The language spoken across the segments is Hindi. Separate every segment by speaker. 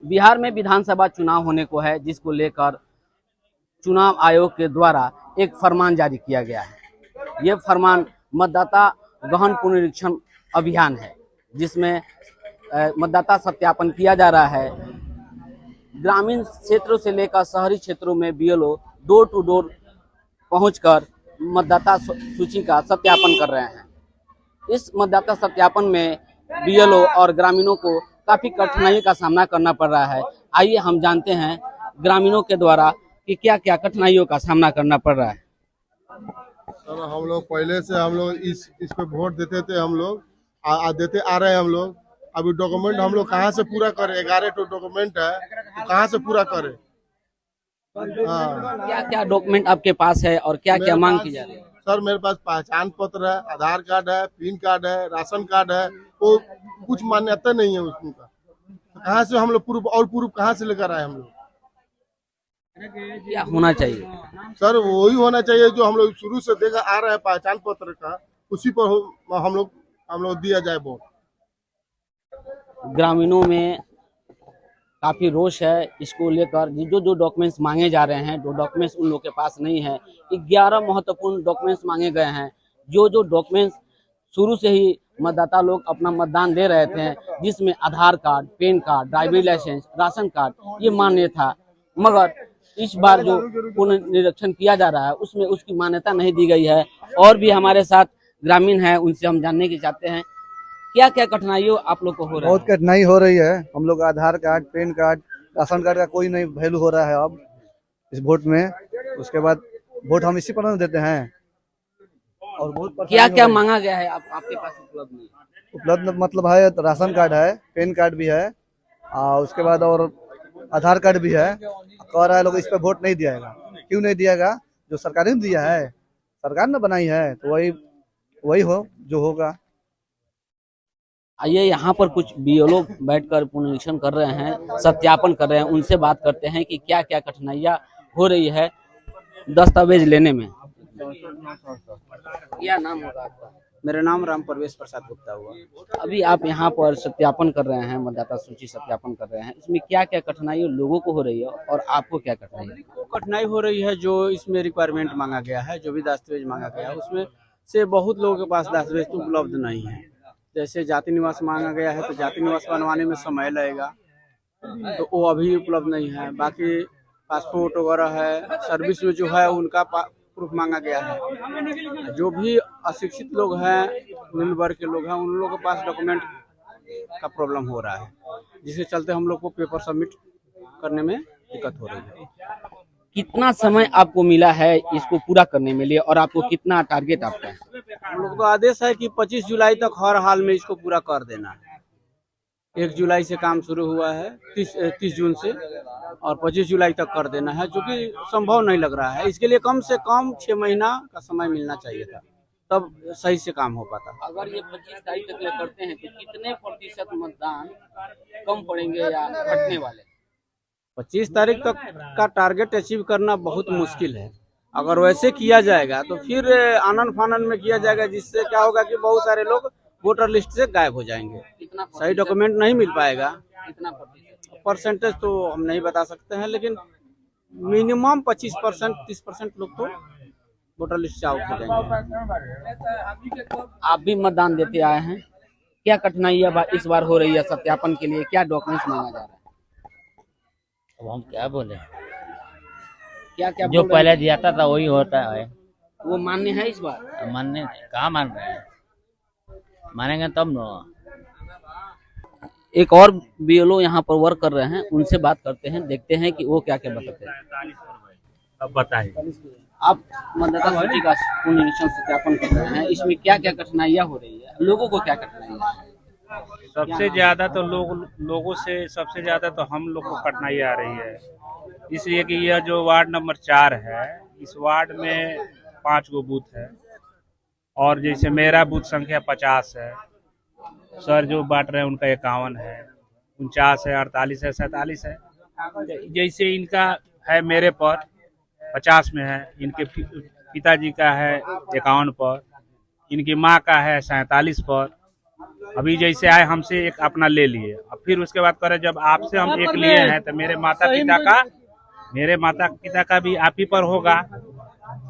Speaker 1: बिहार में विधानसभा चुनाव होने को है, जिसको लेकर चुनाव आयोग के द्वारा एक फरमान जारी किया गया है। ये फरमान मतदाता गहन पुनरीक्षण अभियान है, जिसमें मतदाता सत्यापन किया जा रहा है। ग्रामीण क्षेत्रों से लेकर शहरी क्षेत्रों में बीएलओ डोर टू डोर पहुंचकर मतदाता सूची का सत्यापन कर रहे हैं। इस मतदाता सत्यापन में बीएलओ और ग्रामीणों को काफी कठिनाइयों का सामना करना पड़ रहा है। आइए हम जानते हैं ग्रामीणों के द्वारा कि क्या क्या कठिनाइयों का सामना करना पड़ रहा है।
Speaker 2: सर हम लोग पहले से हम लोग इस पे वोट देते थे, हम लोग देते आ रहे हैं। हम लोग अभी डॉक्यूमेंट हम लोग कहाँ से पूरा करें? 11 डॉक्यूमेंट है, तो कहाँ से पूरा करें?
Speaker 1: क्या क्या डॉक्यूमेंट आपके पास है और क्या क्या मांग की जा रही है?
Speaker 2: सर मेरे पास पहचान पत्र है, आधार कार्ड है, पैन कार्ड है, राशन कार्ड है, तो कुछ मान्यता नहीं है उसका। तो कहाँ से हम लोग प्रूफ कहाँ से लेकर आए? हम लोग
Speaker 1: क्या होना चाहिए?
Speaker 2: सर वही होना चाहिए जो हम लोग शुरू से देखा आ रहा है, पहचान पत्र का, उसी पर हम लोग दिया जाए वोट।
Speaker 1: ग्रामीणों में काफी रोष है इसको लेकर। जो जो डॉक्यूमेंट्स मांगे जा रहे हैं, जो डॉक्यूमेंट्स उन लोगों के पास नहीं है। 11 महत्वपूर्ण डॉक्यूमेंट्स मांगे गए हैं। जो डॉक्यूमेंट्स शुरू से ही मतदाता लोग अपना मतदान दे रहे थे, जिसमें Aadhaar card, PAN card, driving licence, ration card ये मान्य था, मगर इस बार जो पुनर्निरीक्षण किया जा रहा है उसमें उसकी मान्यता नहीं दी गई है। और भी हमारे साथ ग्रामीण है, उनसे हम जानने की चाहते हैं क्या क्या कठिनाइयों आप लोग को हो रहा है।
Speaker 3: बहुत कठिनाई हो रही है। हम लोग Aadhaar card, PAN card, ration card का कोई नहीं वैल्यू हो रहा है अब इस वोट में। उसके बाद वोट हम इसी पर देते हैं। और बहुत
Speaker 1: क्या क्या मांगा गया है आपके पास उपलब्ध नहीं?
Speaker 3: उपलब्ध मतलब है तो राशन कार्ड है, पैन कार्ड भी है, उसके बाद और आधार कार्ड भी है। कह रहा है लोग इस पे वोट नहीं दिया। क्यों नहीं दिया? जो सरकार ने दिया है, सरकार ने बनाई है, तो वही हो जो होगा।
Speaker 1: आइए यहाँ पर कुछ बीएलओ बैठकर पुनरीक्षण कर रहे हैं, सत्यापन कर रहे हैं। उनसे बात करते हैं कि क्या क्या कठिनाइयाँ हो रही है दस्तावेज लेने में। क्या नाम होगा आपका?
Speaker 4: मेरा नाम राम प्रवेश प्रसाद गुप्ता हुआ।
Speaker 1: अभी आप यहाँ पर सत्यापन कर रहे हैं, मतदाता सूची सत्यापन कर रहे हैं। इसमें क्या क्या कठिनाई लोगों को हो रही है और आपको क्या कठिनाई है?
Speaker 4: कठिनाई हो रही है जो इसमें रिक्वायरमेंट मांगा गया है, जो भी दस्तावेज मांगा गया है, उसमें से बहुत लोगों के पास दस्तावेज तो उपलब्ध नहीं है। जैसे जाति निवास मांगा गया है, तो जाति निवास बनवाने में समय लगेगा, तो वो अभी उपलब्ध नहीं है। बाकी पासपोर्ट वगैरह है, सर्विस में जो है उनका प्रूफ मांगा गया है। जो भी अशिक्षित लोग हैं, निम्न वर्ग के लोग हैं, उन लोगों के पास डॉक्यूमेंट का प्रॉब्लम हो रहा है, जिसके चलते हम लोग को पेपर सबमिट करने में दिक्कत हो रही है।
Speaker 1: कितना समय आपको मिला है इसको पूरा करने में लिए और आपको कितना टारगेट आपका है?
Speaker 4: हम लोग तो आदेश है कि 25 जुलाई तक हर हाल में इसको पूरा कर देना है। 1 जुलाई से काम शुरू हुआ है, 30 जून से, और 25 जुलाई तक कर देना है, जो कि संभव नहीं लग रहा है। इसके लिए कम से कम 6 महीना का समय मिलना चाहिए था, तब सही से काम हो पाता।
Speaker 1: अगर ये 25 तारीख तक करते हैं तो कितने प्रतिशत मतदान कम पड़ेंगे या घटने वाले?
Speaker 4: 25 तारीख तक का टारगेट अचीव करना बहुत मुश्किल है। अगर वैसे किया जाएगा तो फिर आनन फानन में किया जाएगा, जिससे क्या होगा कि बहुत सारे लोग वोटर लिस्ट से गायब हो जाएंगे। सही डॉक्यूमेंट नहीं मिल पाएगा।
Speaker 1: कितना
Speaker 4: परसेंटेज तो हम नहीं बता सकते हैं, लेकिन मिनिमम 25%, 30% लोग तो वोटर लिस्ट से आउट हो जाएंगे।
Speaker 1: आप भी मतदान देते आए हैं, क्या कठिनाइयाँ इस बार हो रही है सत्यापन के लिए? क्या डॉक्यूमेंट्स मांगा जा रहा है?
Speaker 5: अब हम क्या बोले?
Speaker 1: क्या क्या
Speaker 5: जो पहले दिया था वही होता है।
Speaker 1: वो मान्य है इस बार?
Speaker 5: मानने कहाँ मान रहे हैं? मानेंगे तब न।
Speaker 1: एक और बीएलओ यहाँ पर वर्क कर रहे हैं, उनसे बात करते हैं, देखते हैं कि वो क्या क्या बताते हैं।
Speaker 5: अब बताइए।
Speaker 1: आप मतदाता सूची का पुनरीक्षण सत्यापन कर रहे हैं, इसमें क्या क्या कठिनाइयाँ हो रही है? लोगों को क्या कठिनाइयाँ?
Speaker 6: सबसे ज्यादा तो लोगों से सबसे ज्यादा तो हम लोग को कठिनाई आ रही है, इसलिए कि यह जो वार्ड नंबर 4 है, इस वार्ड में 5 गो बूथ है, और जैसे मेरा बूथ संख्या 50 है, सर जो बांट रहे हैं उनका 51 है, 49 है, 48 है, 47 है। जैसे इनका है मेरे पर 50 में है, इनके पिताजी का है 51 पर, इनकी माँ का है 47 पर, अभी जैसे आए हमसे एक अपना ले लिए, अब फिर उसके बाद करे जब आपसे हम एक लिए हैं तो मेरे माता पिता का भी आप ही पर होगा।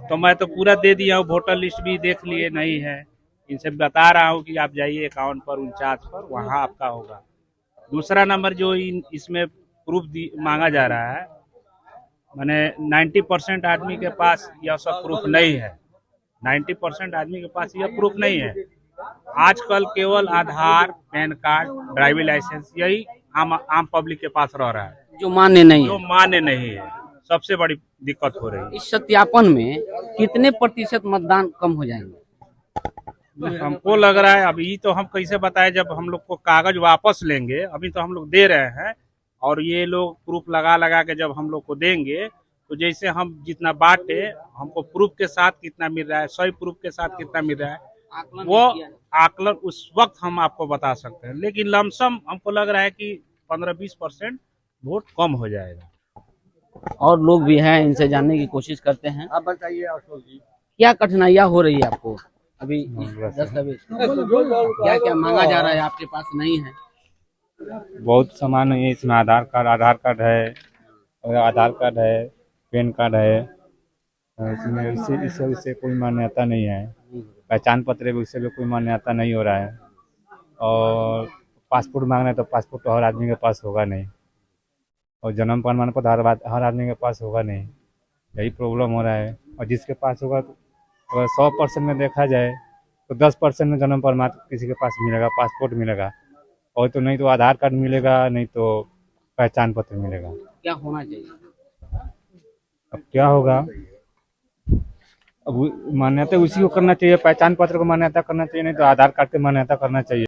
Speaker 6: तो मैं तो पूरा दे दिया हूँ, वोटर लिस्ट भी देख लिए नहीं है, इनसे बता रहा हूँ कि आप जाइए अकाउंट पर 49 पर, वहाँ आपका होगा। दूसरा नंबर जो इसमें प्रूफ मांगा जा रहा है, माने 90% आदमी के पास यह सब प्रूफ नहीं है। 90% आदमी के पास यह प्रूफ नहीं है। आजकल केवल आधार, पैन कार्ड, ड्राइविंग लाइसेंस यही आम पब्लिक के पास रह रहा है,
Speaker 1: जो मान्य नहीं
Speaker 6: जो
Speaker 1: है।
Speaker 6: मान्य नहीं है। सबसे बड़ी दिक्कत हो रही है।
Speaker 1: इस सत्यापन में कितने प्रतिशत मतदान कम हो जाएंगे?
Speaker 6: हमको लग रहा है, अभी तो हम कैसे बताएं, जब हम लोग को कागज वापस लेंगे, अभी तो हम लोग दे रहे हैं और ये लोग प्रूफ लगा के जब हम लोग को देंगे, तो जैसे हम जितना बांटे हमको प्रूफ के साथ कितना मिल रहा है, सही प्रूफ के साथ कितना मिल रहा है, वो आकलन उस वक्त हम आपको बता सकते हैं। लेकिन लमसम हमको लग रहा है कि 15-20% वोट कम हो जाएगा।
Speaker 1: और लोग भी हैं, इनसे जानने की कोशिश करते हैं।
Speaker 3: आप बताइए अशोक जी,
Speaker 1: क्या कठिनाइयाँ हो रही है आपको अभी दस्तावेज? क्या क्या मांगा जा रहा है, आपके पास नहीं है?
Speaker 7: बहुत सामान है इसमें। आधार कार्ड है, और आधार कार्ड है, पैन कार्ड है। इसमें इससे कोई मान्यता नहीं है। पहचान पत्र भी उससे भी कोई मान्यता नहीं हो रहा है। और पासपोर्ट मांगना है तो पासपोर्ट तो हर आदमी के पास होगा नहीं, और जन्म प्रमाण पत्र हर आदमी के पास होगा नहीं। यही प्रॉब्लम हो रहा है। और जिसके पास होगा, अगर 100% में देखा जाए तो 10% में जन्म प्रमाण किसी के पास मिलेगा, पासपोर्ट मिलेगा, और तो नहीं तो आधार कार्ड मिलेगा, नहीं तो पहचान पत्र मिलेगा।
Speaker 1: क्या होना चाहिए?
Speaker 7: अब क्या होगा, अब मान्यता उसी को करना चाहिए, पहचान पत्र को मान्यता करना चाहिए, नहीं तो आधार कार्ड की मान्यता करना चाहिए।